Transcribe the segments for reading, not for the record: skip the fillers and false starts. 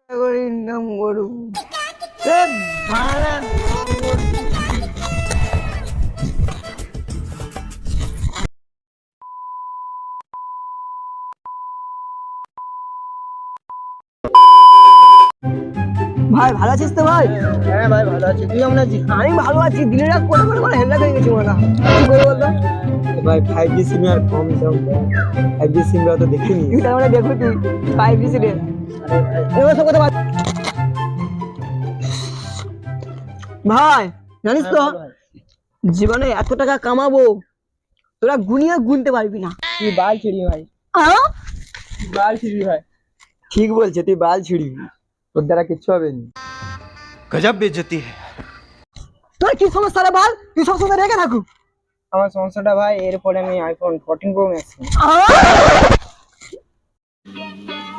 করে ইনকাম করব এ ভাড়া ভাই ভালো আছিস তো ভাই? হ্যাঁ ভাই ভালো আছি, তুই কেমন আছিস? আমি ভালো আছি। দিনের রাত করে করে মানে হেল্লা হয়ে গেছি মনে হয়। কি করে বলতো? ভাই 5G সিম আর কম দাম, 5G সিম তো দেখিনি। তুই তার মানে দেখো তুই 5G রে এবার সব কথা ভাই জানিস তো জীবনে এত টাকা কামাবো তোরা গুনিয়ে গুনতে পারবি না। তুই বাল ছিড়ি ভাই, আহ? বাল ছিড়ি ভাই। ঠিক বলছে, তুই বাল ছিড়বি, তোর দ্বারা কিচ্ছু হবে না। गजब बेइज्जती है। তোর কি সমস্যা রে বল? তুই সব সময় রেখে থাকু। আমার সমস্যাটা ভাই, এরপরে আমি আইফোন 14 প্রো ম্যাক্স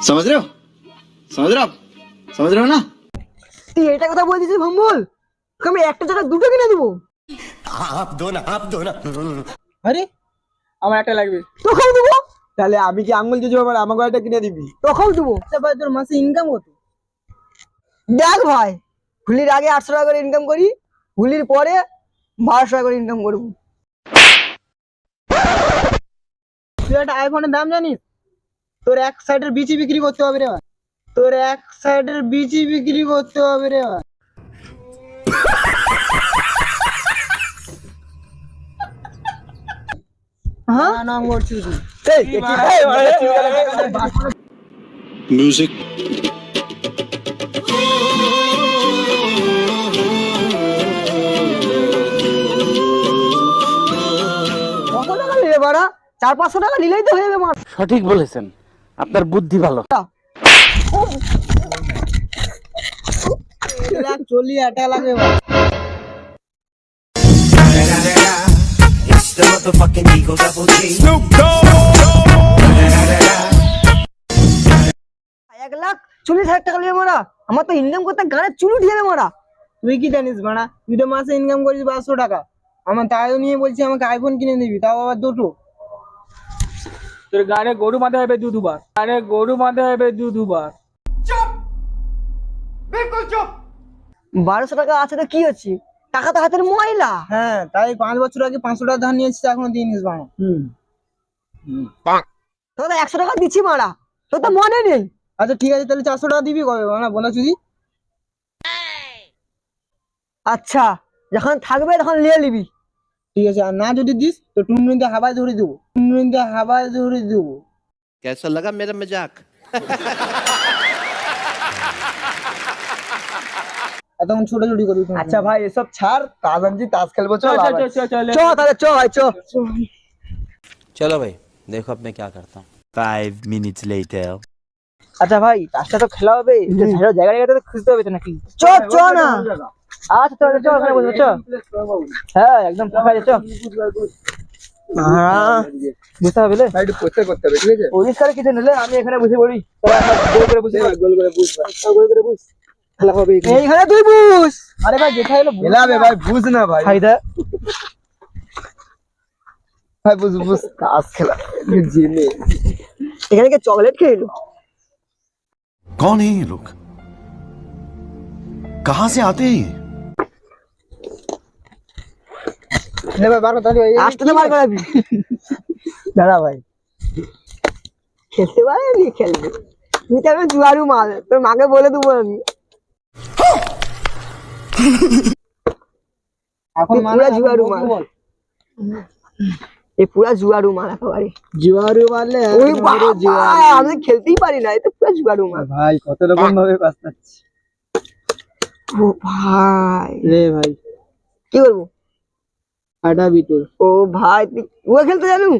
समझ रहे हो समझ रहे हो आप समझ रहे हो ना। তুই এটা কথা বলছিস ভম্বল, তোকে আমি একটা জায়গায় দুটো কিনে দেবো। आप दो ना আরে আমার একটা লাগবে। তোকেও দেবো, তাহলে আমি কি আঙ্গুল দিয়ে আমার আমাকে একটা কিনে দিবি? তোকেও দেবো। আচ্ছা ভাই, তোর মাসে ইনকাম কত? দেখ ভাই, হুলির আগে 800 টাকা করে ইনকাম করি, হুলির পরে 1200 টাকা করে ইনকাম করবো। তুই একটা আইফোনের দাম জানিস? তোর এক সাইডের বিচি বিক্রি করতে হবে রে ভাই, তোর এক সাইডের বিচি বিক্রি করতে হবে রে ভাই। হ্যাঁ নাম করছিস তুই? म्यूजिक কত টাকা নিলে বাড়া? 400-500 টাকা নিলেই তো হয়ে যাবে মাস। সঠিক বলেছেন, আপনার বুদ্ধি ভালো। চল্লি টাকা লাগবে ভাই। এক লাখ 40,000 টাকা নিয়ে মারা, আমার তো ইনকাম করতে গানের চুল উঠে যাবে মারা। তুই কি জানিস ভাড়া? তুই তো মাসে ইনকাম করিস 500 টাকা, আমার তাইও নিয়ে বলছি আমাকে আইফোন কিনে দিবি, তাও আবার দুটো। তোর গানে গরু মাথা হবে দুবার, গানে গরু মাথা হবে দুবার। 1200 টাকা আছে তো কি হচ্ছে, টাকা তো হাতের ময়লা। হ্যাঁ, তাই 5 বছর আগে 500 টাকা ধার নিয়েছিস, এখনো দিনিস ভাড়া। তোর 100 টাকা দিচ্ছি মারা, তোর তো মনে নেই। আচ্ছা ঠিক আছে, তাহলে 400 টাকা দিবি কবে ভাড়া বলা চুদি? আচ্ছা যখন থাকবে তখন নিয়ে নিবি। ঠিক আছে, আর না যদি দিস তো টুনটুনিতে হাওয়ায় ধরে দেবো, টুনটুনিতে হাওয়ায় ধরে দেবো। कैसा लगा मेरा मजाक। তখন ছোটাছুটি করবি। আচ্ছা ভাই এসব ছাড়, তাজ আনছি, তাজ খেলবো। চল চল চ তাহলে, চ ভাই চ। चलो भाई, देखो अब मैं क्या करता हूँ। 5 minutes later আচ্ছা ভাই, তাসটা তো খেলা হবে, জায়গা জায়গাতে তো খুঁজতে হবে তো নাকি? চ চ না। আচ্ছা চল চল, ওখানে বসে চ। হ্যাঁ একদম ফাঁকা আছে, চ। হ্যাঁ বুঝতে হবে ভাই, একটু পরিষ্কার করতে হবে, ঠিক আছে? পরিষ্কার কিছু নিলে আমি এখানে বসে পড়ি। গোল করে বুঝ, গোল করে বুঝ, গোল করে বুঝ, খেলা হবে এখানে। এইখানে তুই বুঝ। আরে ভাই যেটা হলো খেলাবে ভাই, বুঝ না ভাই। ফায়দা ভাই বুঝ বুঝ, তাস খেলা জিনে। এখানে কি চকলেট খেলো? कौन है ये लोग? कहां से आते हैं ये? নে ভাই বারো তাহলে আসতে তো বার করাবি। দাঁড়া ভাই, খেলতে পারবি? খেলবি তুই তো? আমি জুয়ারু মাল, তোর মাকে বলে দেবো আমি। এখন পুরা জুয়ারু মাল, এই পুরা জুয়ারু মাল একেবারে। জুয়ারু মারলে ওই বাবা, আমি খেলতেই পারি না, এটা পুরা জুয়ারু মাল। ভাই কত রকম ভাবে বাঁচতাছি ও ভাই রে ভাই। কি করবো? আটা বিটুর ও ভাই তুই ওয়া খেলতে জানু?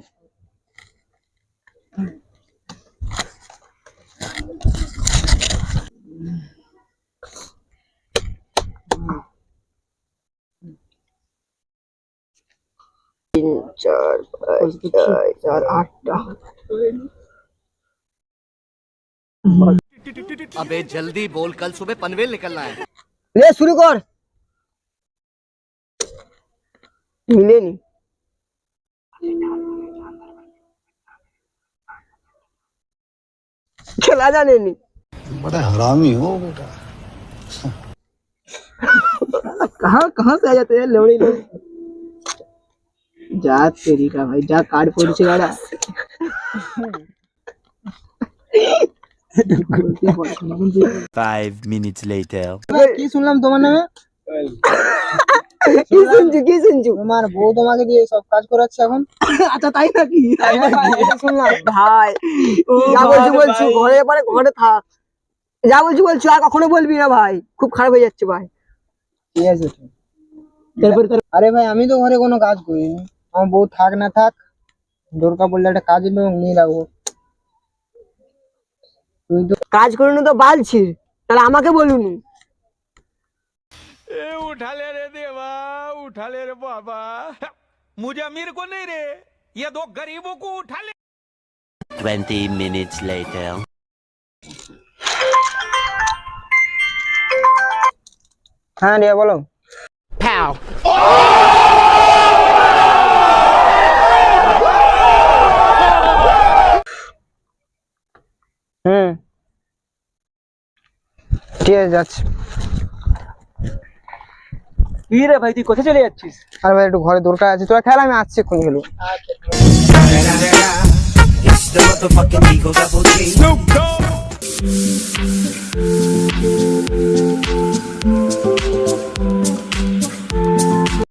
তিন চার পাঁচ ছয় চার আটটা। अबे जल्दी बोल, कल सुबह पनवेल निकलना है। লে শুরু কর। মিলেনি, খেলা জানেনি। बड़ा हरामी हो बेटा। कहाँ कहाँ से आ जाते हैं लोड़ी लोग। जा तेरी का भाई, जा कार्ड फोड़ से गाड़ा। Five minutes later. কি শুনলাম তোমার নামে? কি শুনছু কি শুনছু? তোমার বউ তোমাকে দিয়ে সব কাজ করাচ্ছে এখন? আচ্ছা তাই নাকি? এটা শুনলাম। ভাই যা বলছি ঘরে পরে ঘরে থাক, যা বলছি আর কখনো বলবি না ভাই, খুব খারাপ হয়ে যাচ্ছে ভাই। ঠিক আছে। আরে ভাই আমি তো ঘরে কোনো কাজ করিনি, আমার বউ থাক না থাক, দরকার পড়লে একটা কাজের লোক নিয়ে রাখবো। তুই তো কাজ করুন তো বালছিস, তাহলে আমাকে বলুন। उठा ले रे देवा, उठा ले रे बाबा, मुझे अमीर को नहीं रे, ये दो गरीबों को उठा ले। 20 minutes later. হ্যাঁ রিয়া বলো। হুম ঠিক আছে যাচ্ছি। কি রে ভাই, তুই কোথায় চলে যাচ্ছিস? আরে ভাই একটু ঘরে দরকার আছে, তোরা খেলা, আমি আসছি এক্ষুনি গেলো। Snoop Dogg.